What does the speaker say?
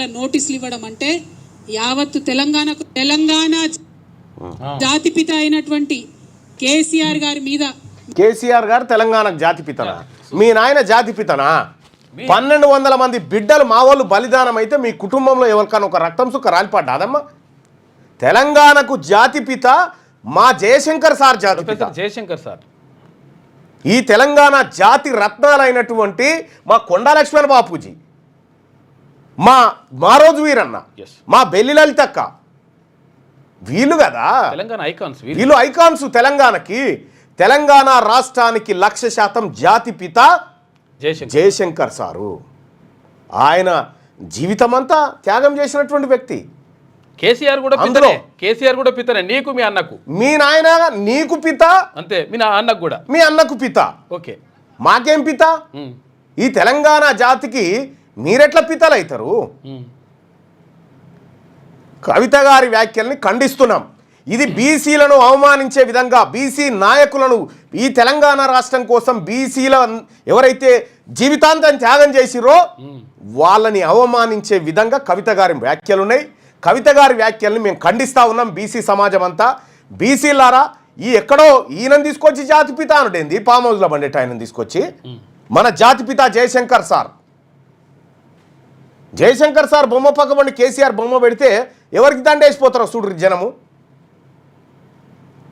రకాల నోటీసులు ఇవ్వడం అంటే యావత్తు తెలంగాణ జాతిపిత అయినటువంటి కేసీఆర్ గారి మీద. కేసీఆర్ గారు తెలంగాణకు జాతిపితనా? మీ నాయన జాతిపితనా? 1200 మంది బిడ్డలు మా వాళ్ళు బలిదానం అయితే మీ కుటుంబంలో ఎవరికైనా ఒక రక్తం సుక్క రాలిపడ్డాదమ్మా? తెలంగాణకు జాతిపిత మా జయశంకర్ సార్ జాతిపిత. జయశంకర్ సార్ ఈ తెలంగాణ జాతి రత్నాలైనటువంటి మా కొండా లక్ష్మణ బాపూజీ, మా మారోజు వీరన్న, మా బెల్లి లలితక్క, వీళ్ళు కదా తెలంగాణ ఐకాన్స్. వీళ్ళు ఐకాన్స్ తెలంగాణకి. తెలంగాణ రాష్ట్రానికి 100% జాతిపిత జయశంకర్ సారు. ఆయన జీవితం అంతా త్యాగం చేసినటువంటి వ్యక్తి. కేసీఆర్ కూడా పితనే. కేసీఆర్ కూడా పితనే. నీకు మీ అన్నకు. మీ నాయన నీకు పిత అంతే, మీ అన్నకు కూడా. మీ అన్నకు పిత. ఓకే, మాకేం పిత? ఈ తెలంగాణ జాతికి మీరెట్లా పితలు అవుతారు? కవిత గారి వ్యాఖ్యల్ని ఖండిస్తున్నాం. ఇది బీసీలను అవమానించే విధంగా, బీసీ నాయకులను, ఈ తెలంగాణ రాష్ట్రం కోసం బీసీల ఎవరైతే జీవితాంతం త్యాగం చేసిరో వాళ్ళని అవమానించే విధంగా కవిత గారి వ్యాఖ్యలు ఉన్నాయి. కవిత గారి వ్యాఖ్యల్ని మేము ఖండిస్తూ ఉన్నాం. బీసీ సమాజం అంతా, బీసీలారా, ఈ ఎక్కడో ఈయనను తీసుకొచ్చి జాతిపిత అనుడేంది, ఫామ్ హౌస్లో బండేట ఆయనను తీసుకొచ్చి మన జాతిపిత జయశంకర్ సార్. జయశంకర్ సార్ బొమ్మ పక్కబండి కేసీఆర్ బొమ్మ పెడితే ఎవరికి దండేసిపోతారో చూడ్రి జనము.